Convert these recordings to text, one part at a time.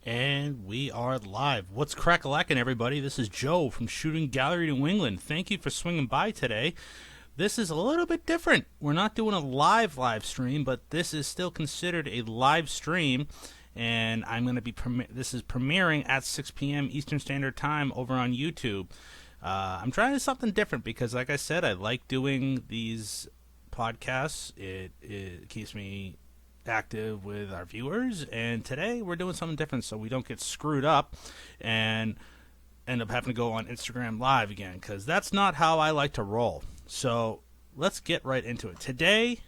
And we are live. What's crack-a-lackin', everybody? This is Joe from Shooting Gallery New England. Thank you for swinging by today. This is a little bit different. We're not doing a live stream, but this is still considered a live stream. And I'm going to be this is premiering at 6 p.m. Eastern Standard Time over on YouTube. I'm trying something different because, like I said, I like doing these podcasts. It keeps me active with our viewers, and today we're doing something different so we don't get screwed up and end up having to go on Instagram Live again, because that's not how I like to roll. So let's get right into it. Today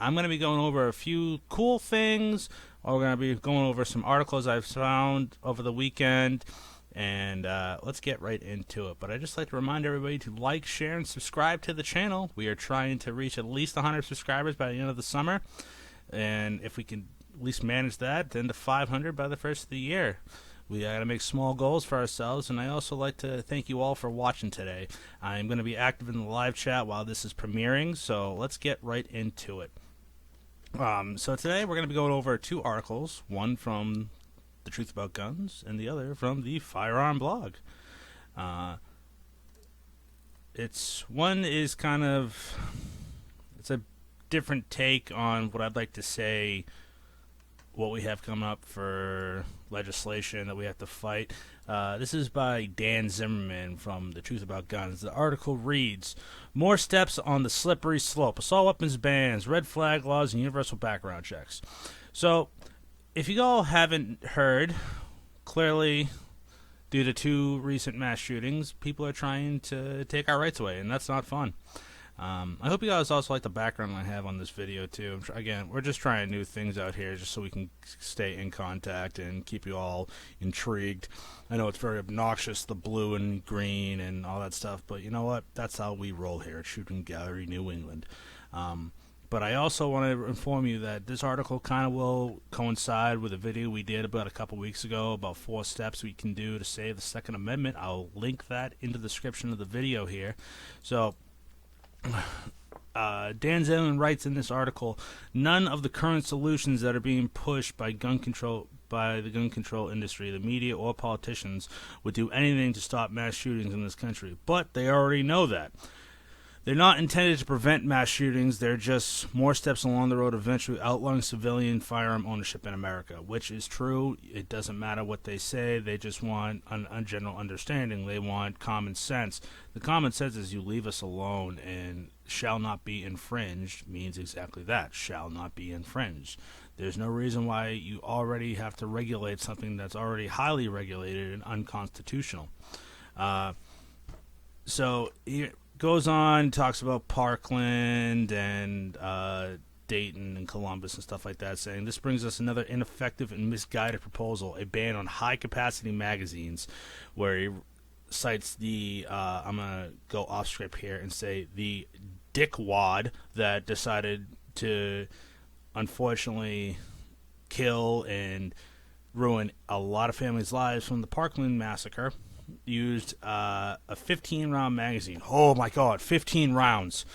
I'm going to be going over a few cool things. We're going to be going over some articles I've found over the weekend, and let's get right into it. But I'd just like to remind everybody to like, share, and subscribe to the channel. We are trying to reach at least 100 subscribers by the end of the summer. And if we can at least manage that, then to 500 by the first of the year. We got to make small goals for ourselves, and I also like to thank you all for watching today. I'm going to be active in the live chat while this is premiering, so let's get right into it. So today we're going to be going over two articles, one from The Truth About Guns and the other from the Firearm blog. It's a different take on what I'd like to say, what we have coming up for legislation that we have to fight. This is by Dan Zimmerman from The Truth About Guns. The article reads, "More steps on the slippery slope. Assault weapons bans, red flag laws, and universal background checks." So, if you all haven't heard, clearly, due to two recent mass shootings, people are trying to take our rights away, and that's not fun. I hope you guys also like the background I have on this video too. Again, we're just trying new things out here just so we can stay in contact and keep you all intrigued. I know it's very obnoxious, the blue and green and all that stuff, but you know what? That's how we roll here at Shooting Gallery New England. But I also want to inform you that this article kind of will coincide with a video we did about a couple weeks ago about 4 steps we can do to save the Second Amendment. I'll link that in the description of the video here. So, Dan Zimmerman writes in this article, "None of the current solutions that are being pushed by the gun control industry, the media, or politicians would do anything to stop mass shootings in this country. But they already know that. They're not intended to prevent mass shootings. They're just more steps along the road eventually outlawing civilian firearm ownership in America," which is true. It doesn't matter what they say. They just want a general understanding. They want common sense. The common sense is you leave us alone, and shall not be infringed means exactly that, shall not be infringed. There's no reason why you already have to regulate something that's already highly regulated and unconstitutional. So here goes on, talks about Parkland and Dayton and Columbus and stuff like that, saying, "This brings us another ineffective and misguided proposal, a ban on high-capacity magazines," where he cites the, I'm going to go off script here and say, the dickwad that decided to, unfortunately, kill and ruin a lot of families' lives from the Parkland massacre. Used a 15-round magazine. Oh my God, 15 rounds!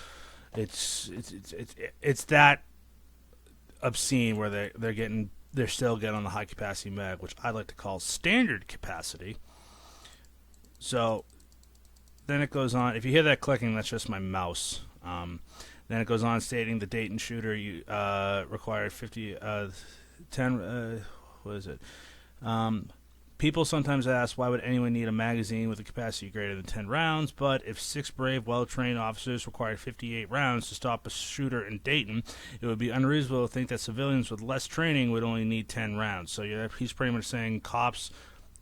It's that obscene where they're still getting on the high capacity mag, which I like to call standard capacity. So then it goes on. If you hear that clicking, that's just my mouse. Then it goes on stating the Dayton shooter required 10. What is it? People sometimes ask, why would anyone need a magazine with a capacity greater than 10 rounds? But if 6 brave, well-trained officers required 58 rounds to stop a shooter in Dayton, it would be unreasonable to think that civilians with less training would only need 10 rounds. So he's pretty much saying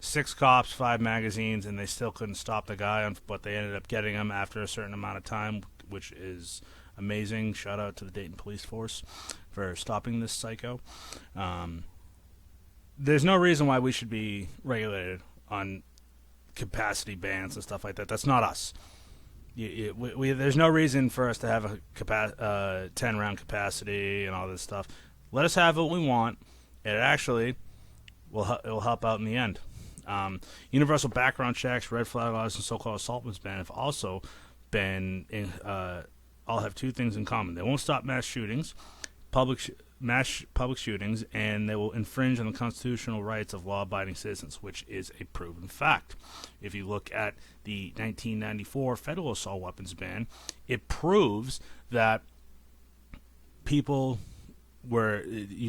6 cops, 5 magazines, and they still couldn't stop the guy, but they ended up getting him after a certain amount of time, which is amazing. Shout out to the Dayton Police Force for stopping this psycho. There's no reason why we should be regulated on capacity bans and stuff like that. That's not us. There's no reason for us to have a 10-round capacity and all this stuff. Let us have what we want, and it actually will help out in the end. Universal background checks, red flag laws, and so-called assault weapons ban have also been all have two things in common. They won't stop mass shootings, mass public shootings, and they will infringe on the constitutional rights of law-abiding citizens, which is a proven fact. If you look at the 1994 federal assault weapons ban, it proves that you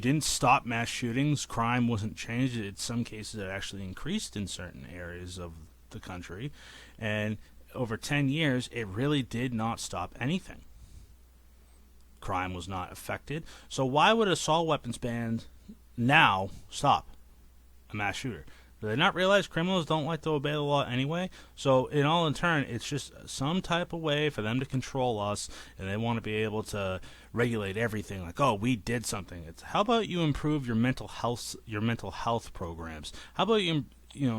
didn't stop mass shootings, crime wasn't changed. In some cases, it actually increased in certain areas of the country, and over 10 years, it really did not stop anything. Crime was not affected. So why would assault weapons ban now stop a mass shooter? Do they not realize criminals don't like to obey the law anyway? So in turn, it's just some type of way for them to control us, and they want to be able to regulate everything. Like, oh, we did something. It's how about you improve your mental health programs? How about you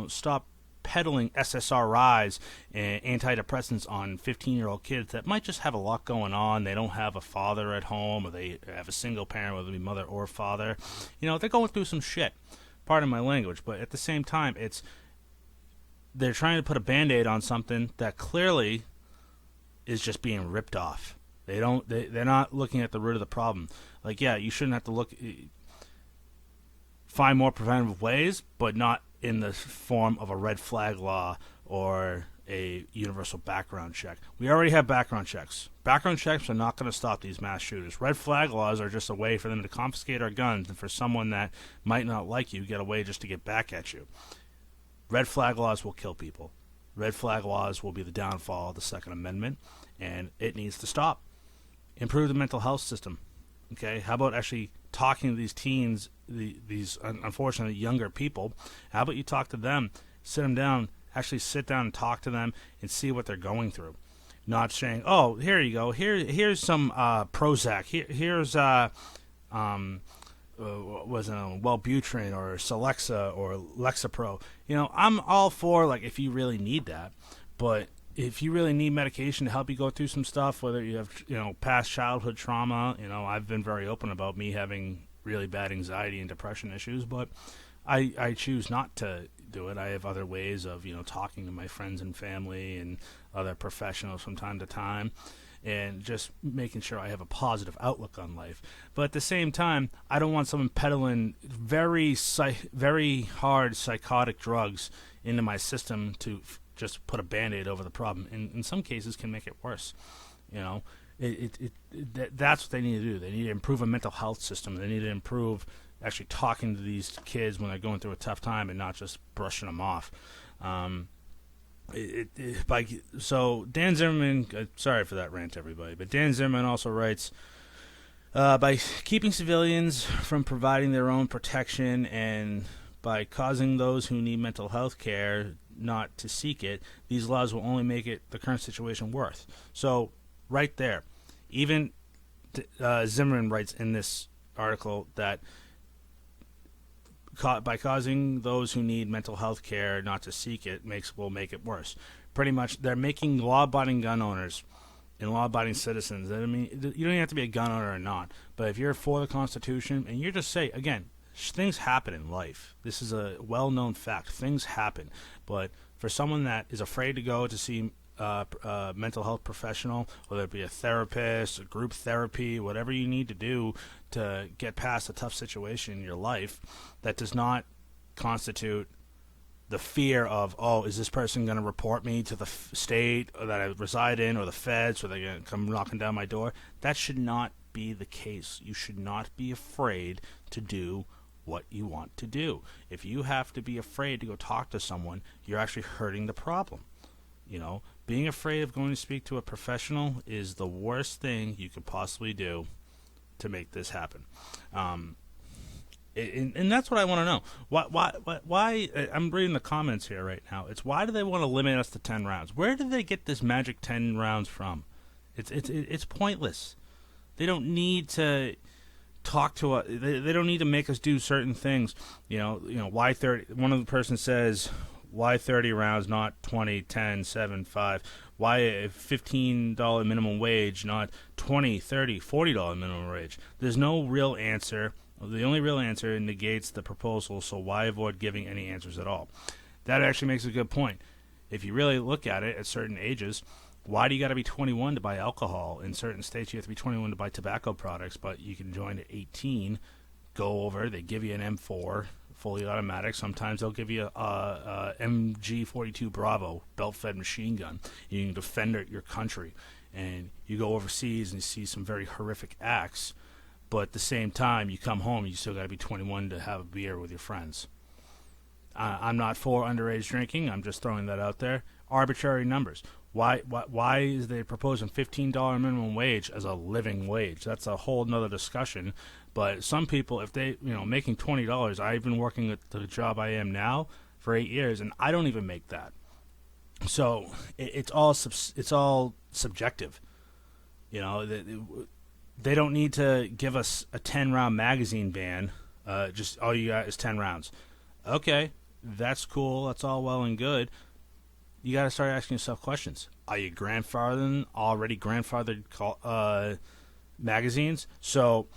stop peddling SSRIs and antidepressants on 15-year-old kids that might just have a lot going on. They don't have a father at home, or they have a single parent, whether it be mother or father. They're going through some shit. Pardon my language, but at the same time, they're trying to put a Band-Aid on something that clearly is just being ripped off. They're not looking at the root of the problem. Like, yeah, you shouldn't have to find more preventative ways, but not in the form of a red flag law or a universal background check. We already have background checks. Background checks are not going to stop these mass shooters. Red flag laws are just a way for them to confiscate our guns, and for someone that might not like you, get a way just to get back at you. Red flag laws will kill people. Red flag laws will be the downfall of the Second Amendment, and it needs to stop. Improve the mental health system. Okay, how about actually talking to these teens, these unfortunately younger people? How about you talk to them, sit them down, actually sit down and talk to them and see what they're going through. Not saying, oh, here you go, here's some Prozac, here's Wellbutrin or Celexa or Lexapro. I'm all for, like, if you really need that, but if you really need medication to help you go through some stuff, whether you have, past childhood trauma, I've been very open about me having really bad anxiety and depression issues, but I choose not to do it. I have other ways of, talking to my friends and family and other professionals from time to time, and just making sure I have a positive outlook on life. But at the same time, I don't want someone peddling very hard psychotic drugs into my system to just put a Band-Aid over the problem. And in some cases can make it worse. That's what they need to do. They need to improve a mental health system. They need to improve actually talking to these kids when they're going through a tough time and not just brushing them off. So Dan Zimmerman, sorry for that rant, everybody, but Dan Zimmerman also writes, by keeping civilians from providing their own protection and by causing those who need mental health care not to seek it, these laws will only make the current situation worse. So right there, even Zimmerman writes in this article that by causing those who need mental health care not to seek it will make it worse. Pretty much, they're making law-abiding gun owners and law-abiding citizens. I mean, you don't even have to be a gun owner or not, but if you're for the Constitution and you're just say, again, things happen in life. This is a well-known fact. Things happen. But for someone that is afraid to go to see a mental health professional, whether it be a therapist, a group therapy, whatever you need to do to get past a tough situation in your life, that does not constitute the fear of, oh, is this person going to report me to the state that I reside in or the feds, or they're going to come knocking down my door. That should not be the case. You should not be afraid to do what you want to do. If you have to be afraid to go talk to someone, you're actually hurting the problem. Being afraid of going to speak to a professional is the worst thing you could possibly do to make this happen. And that's what I want to know. Why? I'm reading the comments here right now. It's why do they want to limit us to 10 rounds? Where did they get this magic 10 rounds from? It's pointless. They don't need to talk to us. They don't need to make us do certain things. Why 30? One of the person says, why 30 rounds, not 20, 10, 7, 5? Why a $15 minimum wage, not $20, $30, $40 minimum wage? There's no real answer. The only real answer negates the proposal, so why avoid giving any answers at all? That actually makes a good point. If you really look at it at certain ages, Why do you got to be 21 to buy alcohol? In certain states, you have to be 21 to buy tobacco products, but you can join at 18, go over, they give you an M4, fully automatic. Sometimes they'll give you a MG42 Bravo, belt-fed machine gun. You can defend your country. And you go overseas and you see some very horrific acts, but at the same time, you come home, you still got to be 21 to have a beer with your friends. I'm not for underage drinking. I'm just throwing that out there. Arbitrary numbers. Why is they proposing $15 minimum wage as a living wage? That's a whole nother discussion. But some people, if they, making $20, I've been working at the job I am now for 8 years, and I don't even make that. So it's all subjective. They don't need to give us a 10-round magazine ban. Just all you got is 10 rounds. Okay, that's cool. That's all well and good. You got to start asking yourself questions. Are you already grandfathered magazines? So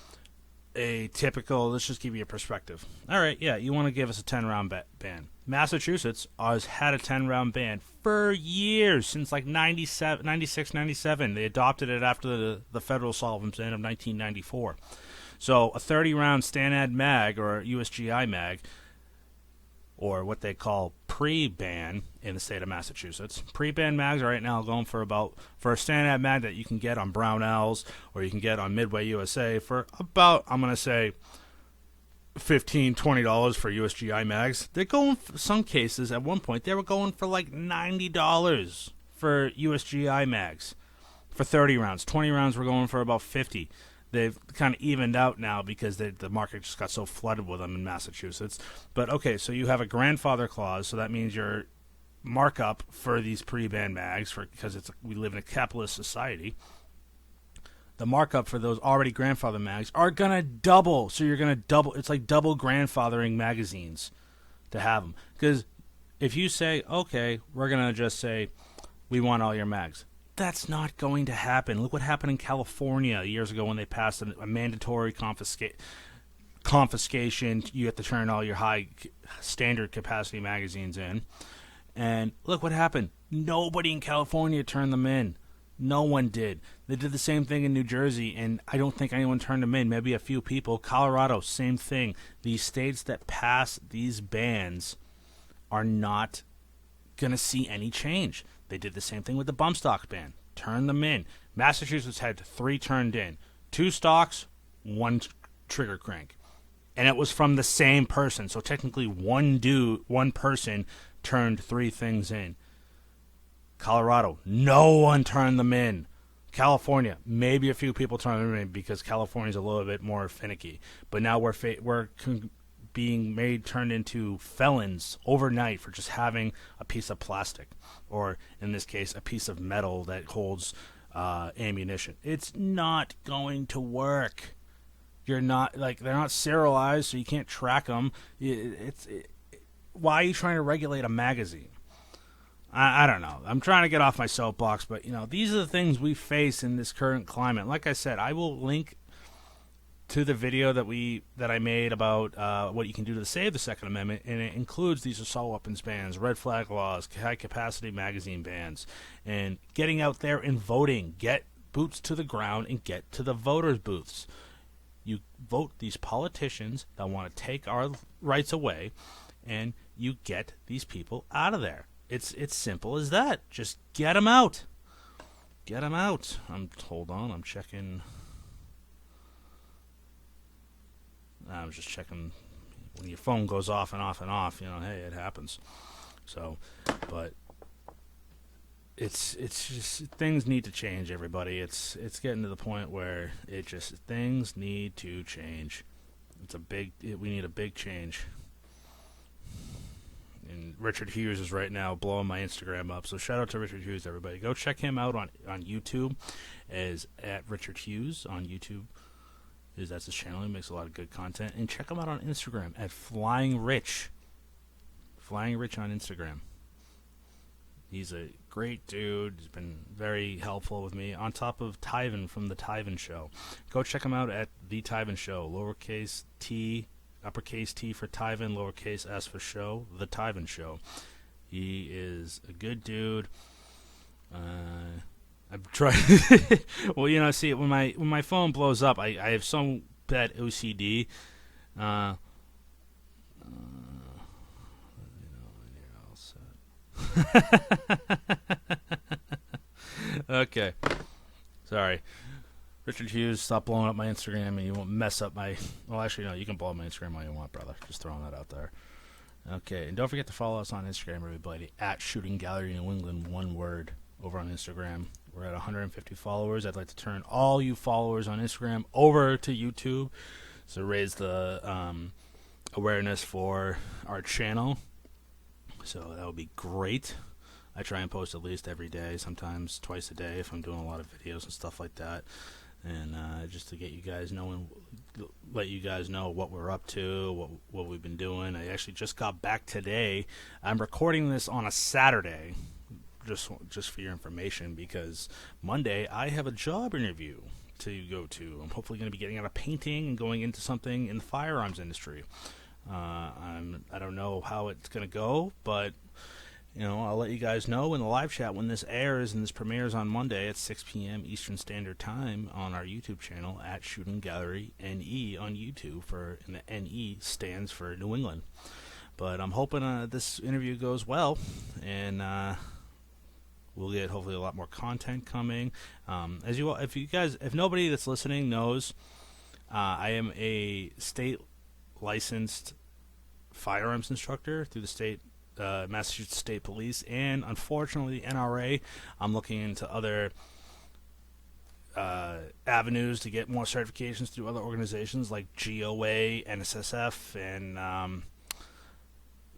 a typical, let's just give you a perspective. All right, yeah, you want to give us a 10-round ban. Massachusetts has had a 10-round ban for years, since like 96, 97. They adopted it after the federal assault ban of 1994. So a 30-round Stanad mag, or USGI mag, or what they call pre-ban in the state of Massachusetts. Pre-ban mags are right now going for a Stanad mag that you can get on Brownells or you can get on Midway USA for about, I'm going to say, $15, $20 for USGI mags. They're going for some cases, at one point, they were going for like $90 for USGI mags for 30 rounds. 20 rounds were going for about $50. They've kind of evened out now because the market just got so flooded with them in Massachusetts. But okay, so you have a grandfather clause, so that means your markup for these pre-ban mags, because we live in a capitalist society, the markup for those already grandfather mags are going to double. So you're going to double. It's like double grandfathering magazines to have them. Because if you say, okay, we're going to just say, we want all your mags. That's not going to happen. Look what happened in California years ago when they passed a mandatory confiscation. You have to turn all your high standard capacity magazines in. And look what happened. Nobody in California turned them in. No one did. They did the same thing in New Jersey, and I don't think anyone turned them in. Maybe a few people. Colorado, same thing. These states that pass these bans are not going to see any change. They did the same thing with the bump stock ban. Turn them in. Massachusetts had 3 turned in. 2 stocks, 1 trigger crank. And it was from the same person. So technically one person turned 3 things in. Colorado, no one turned them in. California, maybe a few people turned them in because California's a little bit more finicky. But now we're being turned into felons overnight for just having a piece of plastic, or in this case, a piece of metal that holds ammunition. It's not going to work. They're not serialized, so you can't track them. Why are you trying to regulate a magazine? I don't know. I'm trying to get off my soapbox, but these are the things we face in this current climate. Like I said, I will link to the video that I made about what you can do to save the Second Amendment, and it includes these assault weapons bans, red flag laws, high capacity magazine bans, and getting out there and voting. Get boots to the ground and get to the voters' booths. You vote these politicians that want to take our rights away, and you get these people out of there. It's simple as that. Just get them out. Get them out. Hold on. I'm checking. I was just checking. When your phone goes off and off and off, hey, it happens. So, but it's just things need to change, everybody. It's getting to the point where things need to change. We need a big change. And Richard Hughes is right now blowing my Instagram up. So shout out to Richard Hughes, everybody. Go check him out on YouTube. Is at Richard Hughes on YouTube. That's his channel. He makes a lot of good content. And check him out on Instagram at Flying Rich. Flying Rich on Instagram. He's a great dude. He's been very helpful with me. On top of Tyven from The Tyven Show. Go check him out at The Tyven Show. Lowercase T, uppercase T for Tyven, lowercase S for show. The Tyven Show. He is a good dude. I'm trying. Well, see, when my phone blows up, I have some bad OCD. Uh, okay, sorry, Richard Hughes. Stop blowing up my Instagram, and you won't mess up my. Well, actually, no, you can blow up my Instagram all you want, brother. Just throwing that out there. Okay, and don't forget to follow us on Instagram, everybody, at Shooting Gallery New England, one word, over on Instagram. We're at 150 followers. I'd like to turn all you followers on Instagram over to YouTube to raise the awareness for our channel. So that would be great. I try and post at least every day, sometimes twice a day if I'm doing a lot of videos and stuff like that. And just to get you guys knowing, let you guys know what we're up to, what we've been doing. I actually just got back today. I'm recording this on a Saturday, just for your information, because Monday I have a job interview to go to. I'm hopefully going to be getting out of painting and going into something in the firearms industry. I don't know how it's going to go, but I'll let you guys know in the live chat when this airs, and this premieres on Monday at 6 p.m. Eastern Standard Time on our YouTube channel at Shooting Gallery NE on YouTube. And the NE stands for New England. But I'm hoping this interview goes well, and we'll get hopefully a lot more content coming. If nobody that's listening knows, I am a state licensed firearms instructor through the state Massachusetts State Police, and unfortunately NRA. I'm looking into other avenues to get more certifications through other organizations like GOA, NSSF, and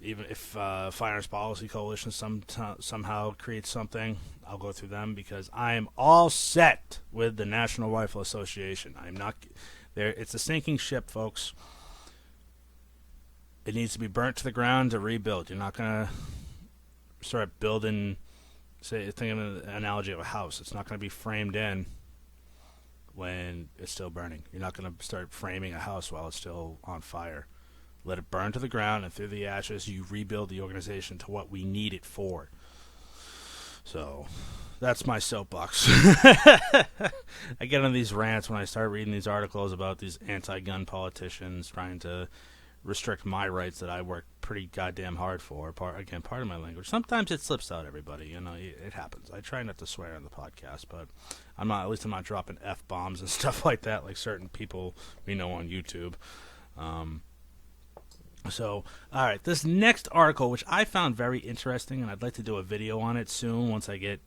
even if Firearms Policy Coalition somehow creates something, I'll go through them, because I am all set with the National Rifle Association. I'm not there. It's a sinking ship, folks. It needs to be burnt to the ground to rebuild. You're not going to start building, think of an analogy of a house. It's not going to be framed in when it's still burning. You're not going to start framing a house while it's still on fire. Let it burn to the ground, and through the ashes, you rebuild the organization to what we need it for. So, that's my soapbox. I get on these rants when I start reading these articles about these anti-gun politicians trying to restrict my rights that I work pretty goddamn hard for. Part of my language. Sometimes it slips out, everybody. It happens. I try not to swear on the podcast, but I'm not dropping F-bombs and stuff like that like certain people we know on YouTube. So, all right, this next article, which I found very interesting, and I'd like to do a video on it soon once I get,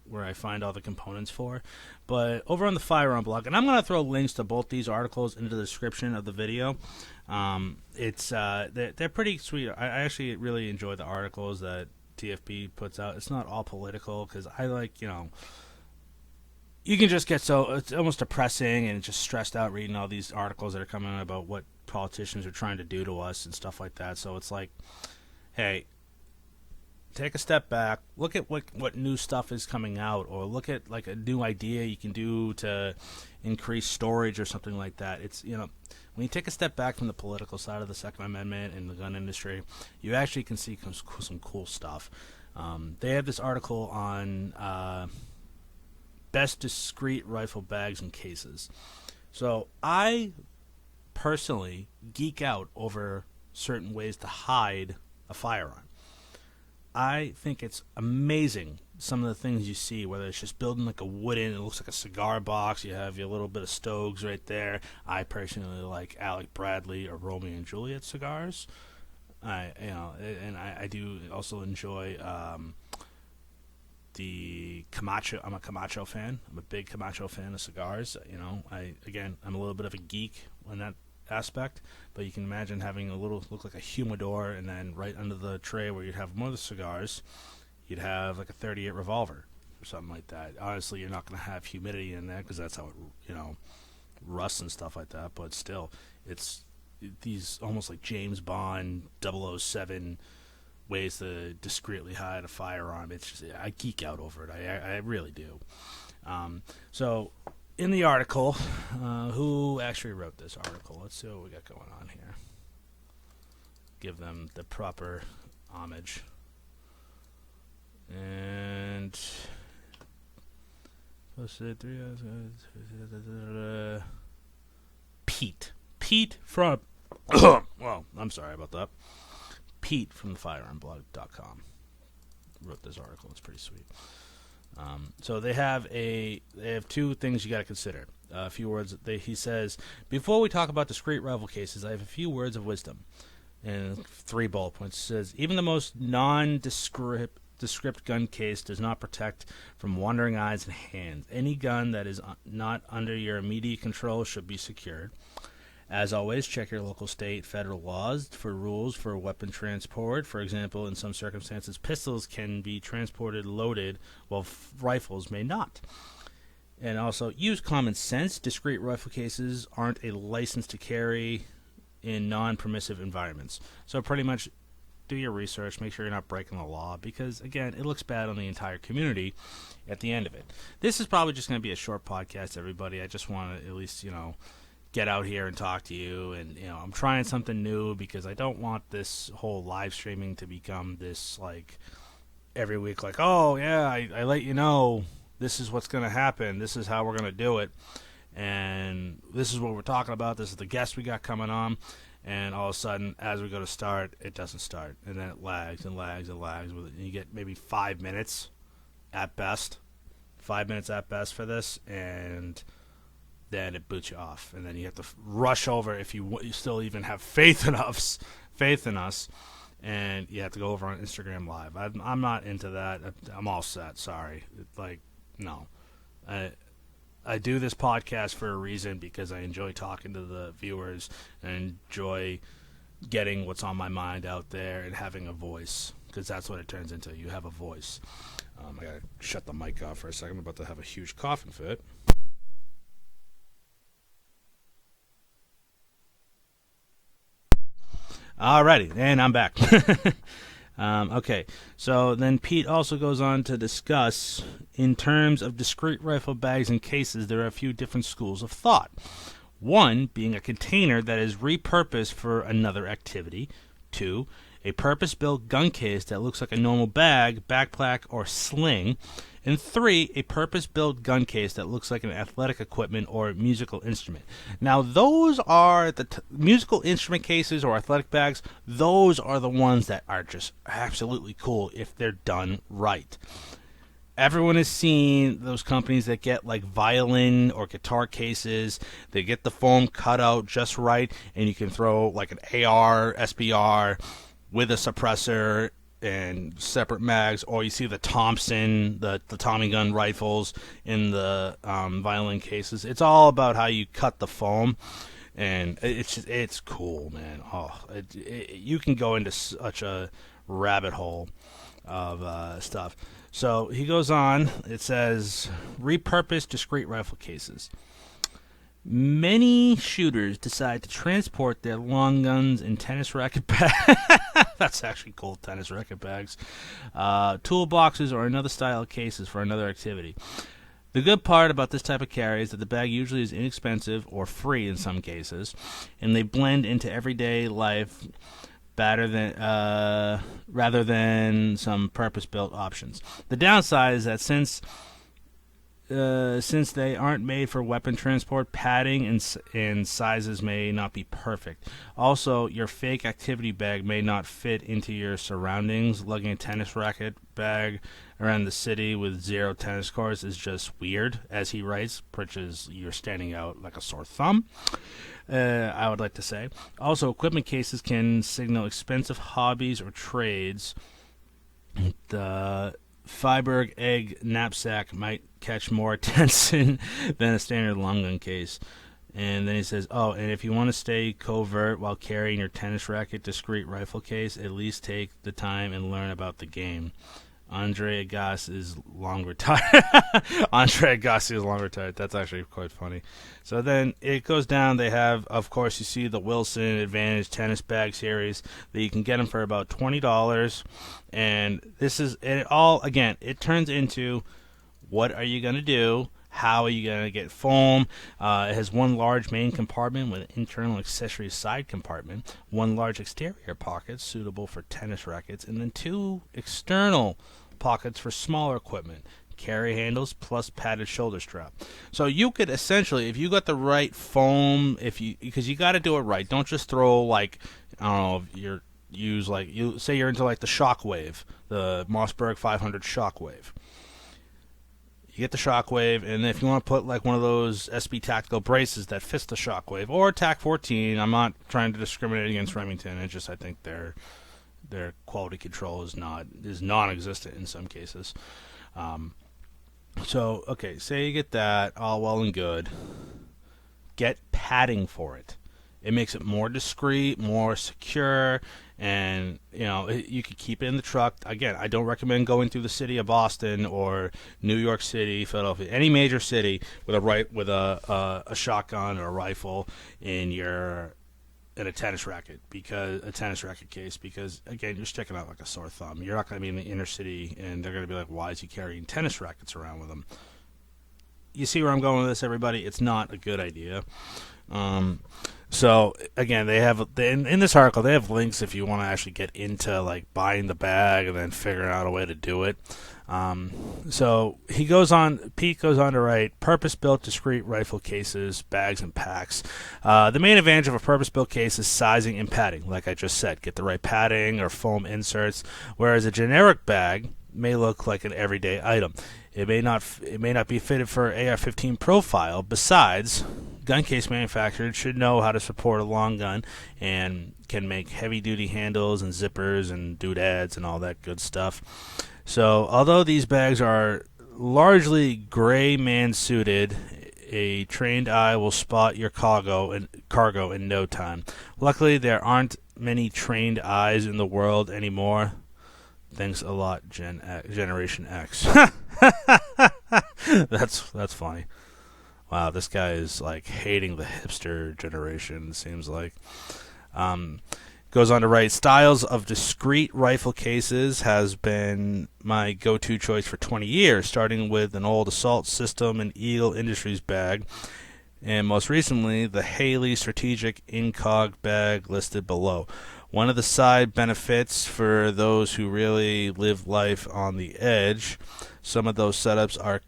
where I find all the components for. But over on the Firearm blog, and I'm going to throw links to both these articles into the description of the video. They're pretty sweet. I actually really enjoy the articles that TFP puts out. It's not all political, because I like, you can just get it's almost depressing and just stressed out reading all these articles that are coming out about what politicians are trying to do to us and stuff like that. So it's like, hey, take a step back, look at what new stuff is coming out, or look at like a new idea you can do to increase storage or something like that. It's, when you take a step back from the political side of the Second Amendment and the gun industry, you actually can see some cool stuff. They have this article on best discreet rifle bags and cases. So I personally geek out over certain ways to hide a firearm. I think it's amazing some of the things you see, whether it's just building like a wooden, it looks like a cigar box, you have your little bit of Stogs right there. I personally like Alec Bradley or Romeo and Juliet cigars. I do also enjoy the Camacho. I'm a Camacho fan. I'm a big Camacho fan of cigars. I'm a little bit of a geek in that aspect, but you can imagine having a little look like a humidor, and then right under the tray where you'd have more of the cigars, you'd have like a 38 revolver or something like that. Honestly, you're not going to have humidity in there because that's how it, rusts and stuff like that, but still, it's these almost like James Bond 007 ways to discreetly hide a firearm. It's just, I geek out over it. I really do. So in the article, who actually wrote this article? Let's see what we got going on here. Give them the proper homage. And Posted 3 hours. Pete from. Well, I'm sorry about that. Pete from the firearmblog.com wrote this article. It's pretty sweet. So they have two things you got to consider. A few words. He says, before we talk about discrete rifle cases, I have a few words of wisdom. And 3 bullet points. It says, even the most nondescript gun case does not protect from wandering eyes and hands. Any gun that is not under your immediate control should be secured. As always, check your local, state, federal laws for rules for weapon transport. For example, in some circumstances, pistols can be transported loaded, while rifles may not. And also, use common sense. Discrete rifle cases aren't a license to carry in non-permissive environments. So pretty much do your research, make sure you're not breaking the law, because, again, it looks bad on the entire community at the end of it. This is probably just going to be a short podcast, everybody. I just want to at least, get out here and talk to you, and I'm trying something new because I don't want this whole live streaming to become this like every week, like, oh yeah, I let you know this is what's going to happen, this is how we're going to do it, and this is what we're talking about, this is the guest we got coming on, and all of a sudden as we go to start, it doesn't start, and then it lags and lags and lags with it, and you get maybe 5 minutes at best for this, and then it boots you off, and then you have to rush over if you still even have faith in us, and you have to go over on Instagram Live. I'm not into that. I'm all set. Sorry. No. I do this podcast for a reason, because I enjoy talking to the viewers and enjoy getting what's on my mind out there and having a voice, because that's what it turns into. You have a voice. I gotta shut the mic off for a second. I'm about to have a huge coughing fit. Alrighty, and I'm back. Okay, so then Pete also goes on to discuss, in terms of discrete rifle bags and cases, there are a few different schools of thought. One being a container that is repurposed for another activity. 2, a purpose-built gun case that looks like a normal bag, backpack, or sling. And 3, a purpose-built gun case that looks like an athletic equipment or musical instrument. Now, those are the musical instrument cases or athletic bags. Those are the ones that are just absolutely cool if they're done right. Everyone has seen those companies that get like violin or guitar cases. They get the foam cut out just right, and you can throw like an AR, SBR with a suppressor and separate mags, or you see the Thompson, the Tommy gun rifles in the violin cases. It's all about how you cut the foam, and it's cool, man. You can go into such a rabbit hole of stuff. So he goes on. It says, repurposed discrete rifle cases. Many shooters decide to transport their long guns in tennis racket bags. That's actually cool, tennis racket bags. Toolboxes or another style of cases for another activity. The good part about this type of carry is that the bag usually is inexpensive or free in some cases, and they blend into everyday life rather than some purpose-built options. The downside is that since they aren't made for weapon transport, padding and sizes may not be perfect. Also, your fake activity bag may not fit into your surroundings. Lugging a tennis racket bag around the city with 0 tennis courts is just weird, as he writes, because you're standing out like a sore thumb, I would like to say. Also, equipment cases can signal expensive hobbies or trades. The Freiburg egg knapsack might catch more attention than a standard long gun case. And then he says, and if you want to stay covert while carrying your tennis racket discrete rifle case, at least take the time and learn about the game. Andre Agassi is long retired. Andre Agassi is long retired. That's actually quite funny. So then it goes down. They have, of course, you see the Wilson Advantage tennis bag series that you can get them for about $20. And this is it all, again, it turns into, what are you going to do? How are you going to get foam? It has one large main compartment with an internal accessory side compartment, one large exterior pocket suitable for tennis rackets, and then 2 external pockets for smaller equipment. carry handles plus padded shoulder strap. So you could essentially, if you got the right foam, because you got to do it right. Don't just throw like, I don't know, you say you're into like the Shockwave, the Mossberg 500 Shockwave. You get the Shockwave, and if you want to put like one of those SB Tactical braces that fits the Shockwave, or TAC 14, I'm not trying to discriminate against Remington. It's just I think their quality control is non-existent in some cases. So okay, say you get that, all well and good. Get padding for it. It makes it more discreet, more secure, and you could keep it in the truck. Again, I don't recommend going through the city of Boston or New York City, Philadelphia, any major city with a shotgun or a rifle in a tennis racket case, because again, you're sticking out like a sore thumb. You're not going to be in the inner city, and they're going to be like, "Why is he carrying tennis rackets around with him?" You see where I'm going with this, everybody? It's not a good idea. So again, they have in this article they have links if you want to actually get into like buying the bag and then figuring out a way to do it. So Pete goes on to write, purpose-built discrete rifle cases, bags, and packs. The main advantage of a purpose-built case is sizing and padding. Like I just said, get the right padding or foam inserts, whereas a generic bag may look like an everyday item. It may not be fitted for AR-15 profile. Besides, gun case manufacturers should know how to support a long gun and can make heavy-duty handles and zippers and doodads and all that good stuff. So, although these bags are largely gray man-suited, a trained eye will spot your cargo in no time. Luckily, there aren't many trained eyes in the world anymore. Thanks a lot, Generation X. That's funny. Wow, this guy is like hating the hipster generation, it seems like. Goes on to write, styles of discrete rifle cases has been my go-to choice for 20 years, starting with an old Assault System and Eagle Industries bag, and most recently the Haley Strategic Incog bag listed below. One of the side benefits for those who really live life on the edge, some of those setups are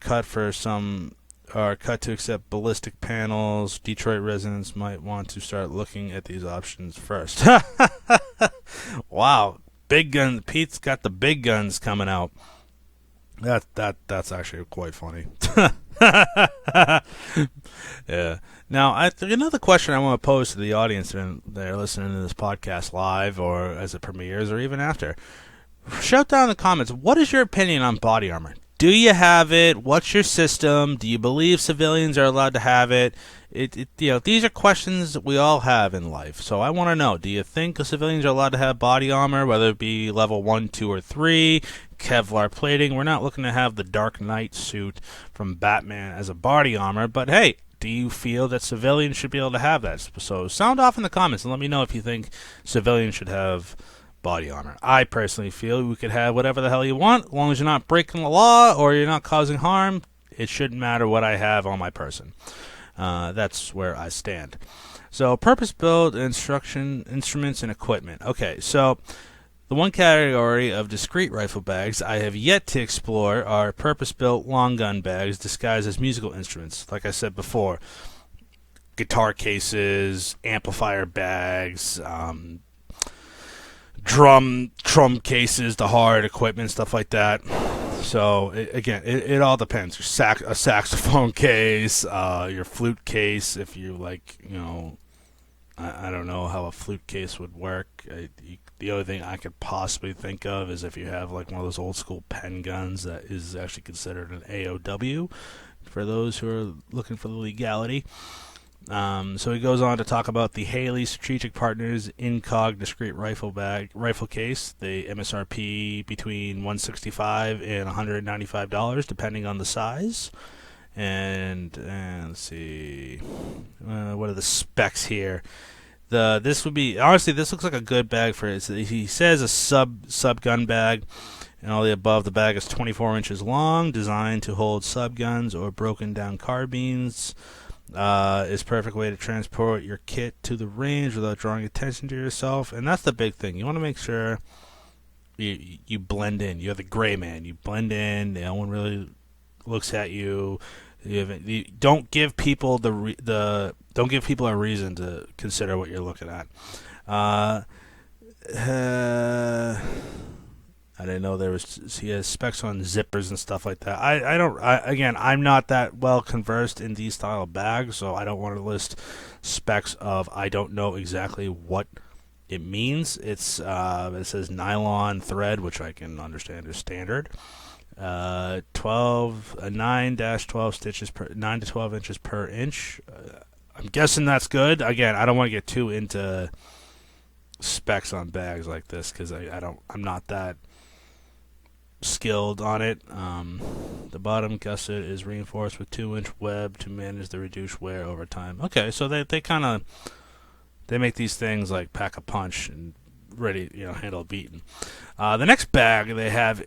cut to accept ballistic panels. Detroit residents might want to start looking at these options first. Wow, big gun. Pete's got the big guns coming out. That's actually quite funny. Yeah. Now, another question I want to pose to the audience when they're listening to this podcast live or as it premieres or even after. Shout down in the comments, what is your opinion on body armor? Do you have it? What's your system? Do you believe civilians are allowed to have it? These are questions that we all have in life. So I want to know, do you think civilians are allowed to have body armor, whether it be level 1, 2, or 3, Kevlar plating? We're not looking to have the Dark Knight suit from Batman as a body armor, but hey, do you feel that civilians should be able to have that? So sound off in the comments and let me know if you think civilians should have body armor. I personally feel we could have whatever the hell you want, as long as you're not breaking the law or you're not causing harm. It shouldn't matter what I have on my person. That's where I stand. So, purpose-built instruments and equipment. Okay, so the one category of discrete rifle bags I have yet to explore are purpose-built long gun bags disguised as musical instruments. Like I said before, guitar cases, amplifier bags, drum cases, the hard equipment, stuff like that. So it all depends. A saxophone case, your flute case. If you like, I don't know how a flute case would work. The only thing I could possibly think of is if you have like one of those old school pen guns that is actually considered an AOW. For those who are looking for the legality. So he goes on to talk about the Haley Strategic Partners Incog discrete rifle case. The MSRP between $165 and $195, depending on the size. And let's see, what are the specs here? This would be, honestly, this looks like a good bag for it. He says a sub gun bag. And all the above, the bag is 24 inches long, designed to hold sub guns or broken down carbines. Is perfect way to transport your kit to the range without drawing attention to yourself, and that's the big thing. You want to make sure you blend in. You're the gray man. You blend in. No one really looks at you. You don't give people don't give people a reason to consider what you're looking at. I didn't know he has specs on zippers and stuff like that. Again, I'm not that well conversed in these style of bags, so I don't want to list specs of I don't know exactly what it means. It says nylon thread, which I can understand is standard. 9-12 stitches per 9 to 12 inches per inch. I'm guessing that's good. Again, I don't want to get too into specs on bags like this because I'm not that skilled on it. The bottom gusset is reinforced with 2-inch web to manage the reduced wear over time. Okay, so they make these things like pack a punch and ready, handle a beating. The next bag they have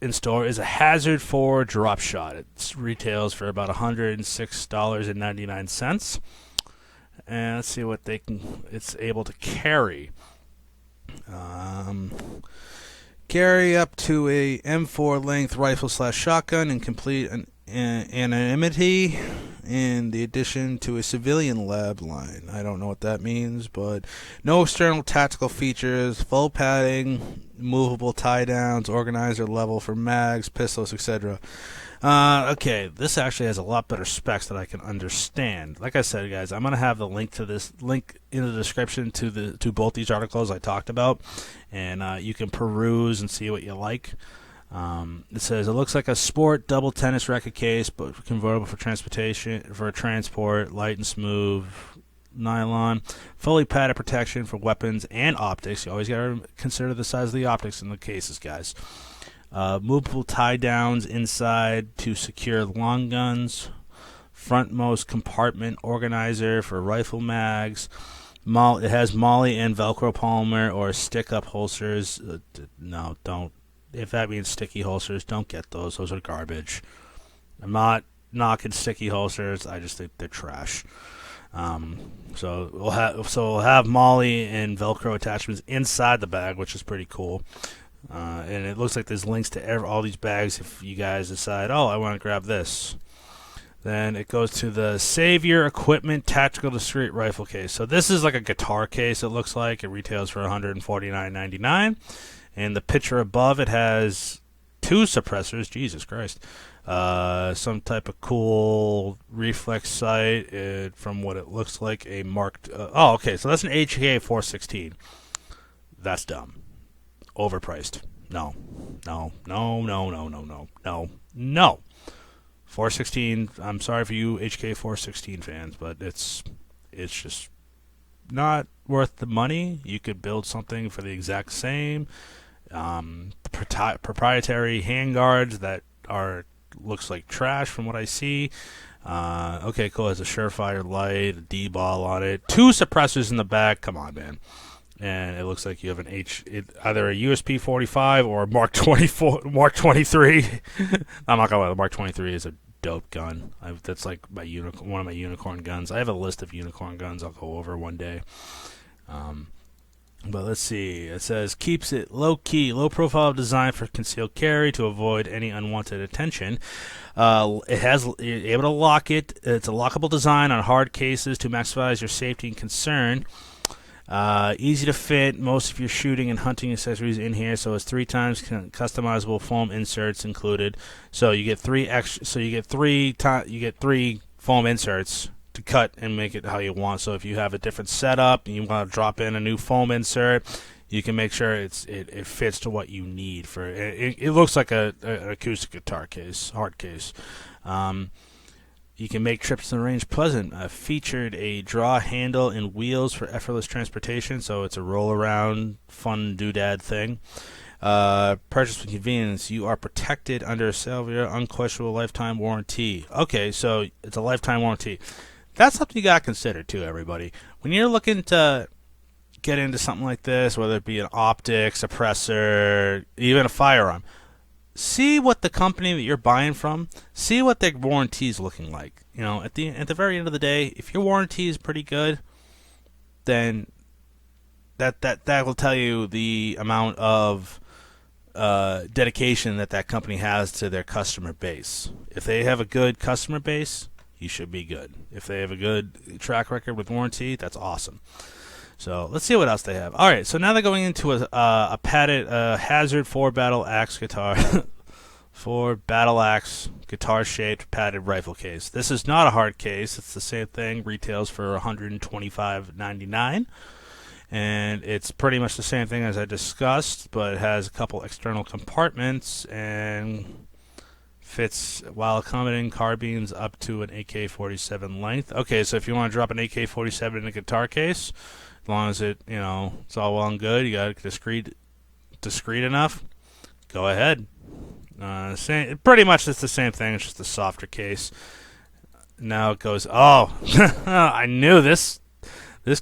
in store is a Hazard 4 drop shot. It retails for about $106.99. And let's see what it's able to carry. Carry up to a M4 length rifle / shotgun in complete anonymity, in the addition to a civilian lab line. I don't know what that means, but no external tactical features, full padding, movable tie downs, organizer level for mags, pistols, etc. Okay, this actually has a lot better specs that I can understand. Like I said, guys, I'm gonna have the link to this link in the description to both these articles I talked about, and you can peruse and see what you like. It says it looks like a sport double tennis racket case, but convertible for transport, light and smooth, nylon, fully padded protection for weapons and optics. You always gotta consider the size of the optics in the cases, guys. Movable tie downs inside to secure long guns. Frontmost compartment organizer for rifle mags. It has Molly and Velcro polymer or stick-up holsters. No, don't. If that means sticky holsters, don't get those. Those are garbage. I'm not knocking sticky holsters. I just think they're trash. So we'll have Molly and Velcro attachments inside the bag, which is pretty cool. And it looks like there's links to all these bags if you guys decide, I want to grab this. Then it goes to the Savior Equipment Tactical Discreet Rifle Case. So this is like a guitar case, it looks like. It retails for $149.99. And the picture above, it has 2 suppressors. Jesus Christ. Some type of cool reflex sight. From what it looks like, a marked... okay, so that's an HK 416. That's dumb. Overpriced. No. 416. I'm sorry for you HK 416 fans, but it's just not worth the money. You could build something for the exact same. Proprietary handguards that looks like trash from what I see. Okay, cool. It has a Surefire light, a D-ball on it, 2 suppressors in the back. Come on, man. And it looks like you have either a USP 45 or a Mark 23. I'm not gonna lie, the Mark 23 is a dope gun. That's like one of my unicorn guns. I have a list of unicorn guns I'll go over one day. But let's see. It says keeps it low key, low profile design for concealed carry to avoid any unwanted attention. You're able to lock it. It's a lockable design on hard cases to maximize your safety and concern. Easy to fit most of your shooting and hunting accessories in here, so it's 3 times customizable foam inserts included. So you get 3 extra. So you get 3 foam inserts to cut and make it how you want. So if you have a different setup and you want to drop in a new foam insert, you can make sure it fits to what you need for it. It looks like an acoustic guitar case, hard case. You can make trips to the range pleasant. Featured a draw handle and wheels for effortless transportation, so it's a roll-around, fun doodad thing. Purchase with convenience. You are protected under a Salvia unquestionable lifetime warranty. Okay, so it's a lifetime warranty. That's something you got to consider, too, everybody. When you're looking to get into something like this, whether it be an optic, suppressor, even a firearm, see what the company that you're buying from, see what their warranty is looking like. At the very end of the day, if your warranty is pretty good, then that will tell you the amount of dedication that company has to their customer base. If they have a good customer base, you should be good. If they have a good track record with warranty, that's awesome. So let's see what else they have. All right, so now they're going into a padded Hazard 4 Battle Axe guitar. 4 Battle Axe guitar-shaped padded rifle case. This is not a hard case. It's the same thing. Retails for $125.99. And it's pretty much the same thing as I discussed, but it has a couple external compartments and fits while accommodating carbines up to an AK-47 length. Okay, so if you want to drop an AK-47 in a guitar case, as long as it's all well and good, you got it discreet enough, go ahead. Pretty much it's the same thing. It's just a softer case. Now it goes. Oh, I knew this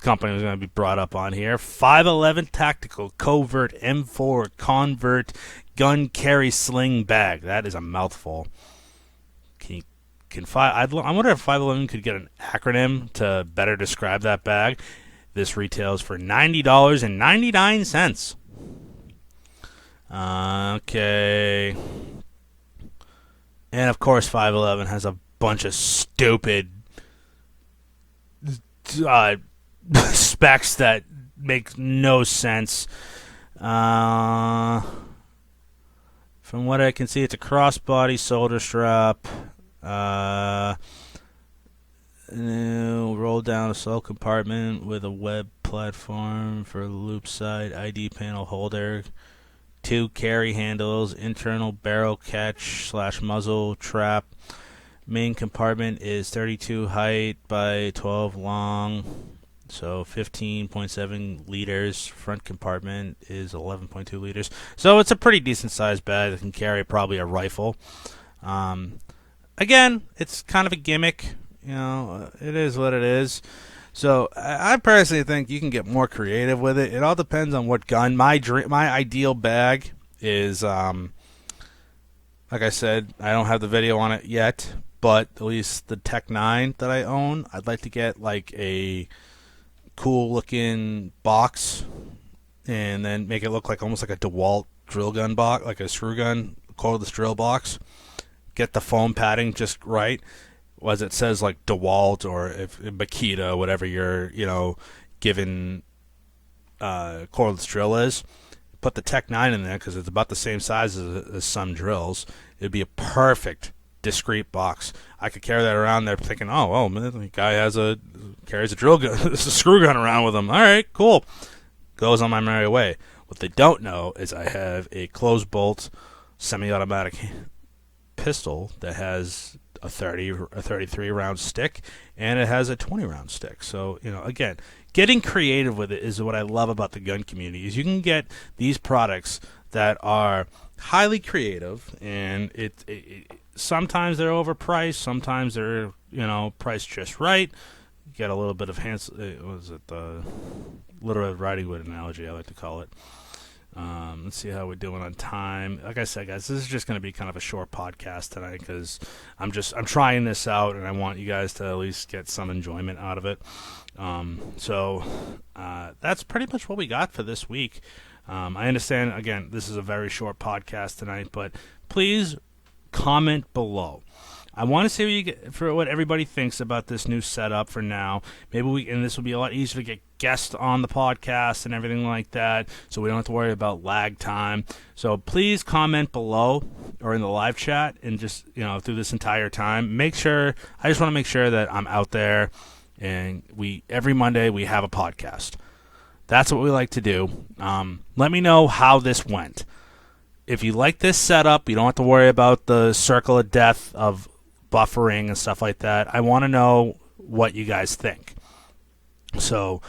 company was going to be brought up on here. 511 Tactical Covert M4 Convert Gun Carry Sling Bag. That is a mouthful. I wonder if 511 could get an acronym to better describe that bag. This retails for $90.99. Okay. And of course 511 has a bunch of stupid specs that make no sense. From what I can see, it's a crossbody shoulder strap. Roll down a sole compartment with a web platform for loop side ID panel holder. 2 carry handles, internal barrel catch / muzzle trap. Main compartment is 32 height by 12 long, so 15.7 liters. Front compartment is 11.2 liters. So it's a pretty decent sized bag that can carry probably a rifle. Again, it's kind of a gimmick. It is what it is. So I personally think you can get more creative with it. It all depends on what gun. My ideal bag is, like I said, I don't have the video on it yet, but at least the Tech 9 that I own, I'd like to get like a cool looking box and then make it look like almost like a DeWalt drill gun box, like a screw gun cordless drill box. Get the foam padding just right. As it says like DeWalt or if Makita, whatever your given cordless drill is, put the Tech 9 in there because it's about the same size as some drills. It'd be a perfect discreet box. I could carry that around there thinking, oh man, the guy carries a drill gun, a screw gun around with him. All right, cool. Goes on my merry way. What they don't know is I have a closed bolt semi-automatic pistol that has a 33 round stick, and it has a 20 round stick. So again, getting creative with it is what I love about the gun community. Is you can get these products that are highly creative, and it sometimes they're overpriced, sometimes they're priced just right. You get a little bit of Little Red Riding Hood analogy, I like to call it. Let's see how we're doing on time. Like I said, guys, this is just going to be kind of a short podcast tonight because I'm trying this out and I want you guys to at least get some enjoyment out of it. So that's pretty much what we got for this week. I understand, again, this is a very short podcast tonight, but please comment below. I want to see what everybody thinks about this new setup for now. And this will be a lot easier to get guests on the podcast and everything like that, so we don't have to worry about lag time. So please comment below or in the live chat, and just through this entire time, I just want to make sure that I'm out there, and every Monday we have a podcast. That's what we like to do. Let me know how this went. If you like this setup, you don't have to worry about the circle of death of buffering and stuff like that. I want to know what you guys think. So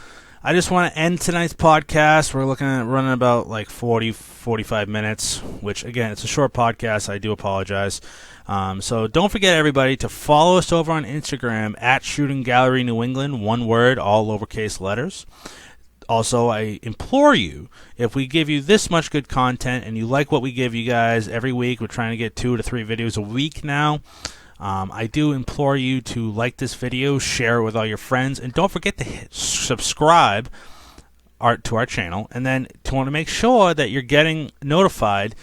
I just want to end tonight's podcast. We're looking at running about like 45 minutes, which again, it's a short podcast. I do apologize. So don't forget, everybody, to follow us over on Instagram at Shooting Gallery New England, one word, all lowercase letters. Also, I implore you, if we give you this much good content and you like what we give you guys every week, we're trying to get 2 to 3 videos a week now. I do implore you to like this video, share it with all your friends, and don't forget to subscribe to our channel, and then to want to make sure that you're getting notified,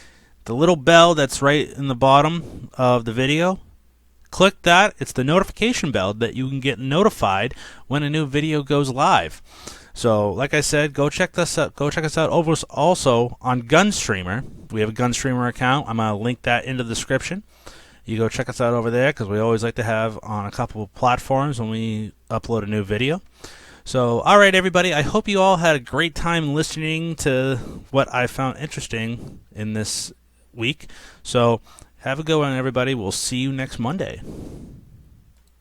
the little bell that's right in the bottom of the video, click that. It's the notification bell that you can get notified when a new video goes live. So, like I said, go check us out. Go check us out over also on Gunstreamer. We have a Gunstreamer account. I'm gonna link that in the description. You go check us out over there because we always like to have on a couple of platforms when we upload a new video. So, all right, everybody. I hope you all had a great time listening to what I found interesting in this week. So, have a good one, everybody. We'll see you next Monday.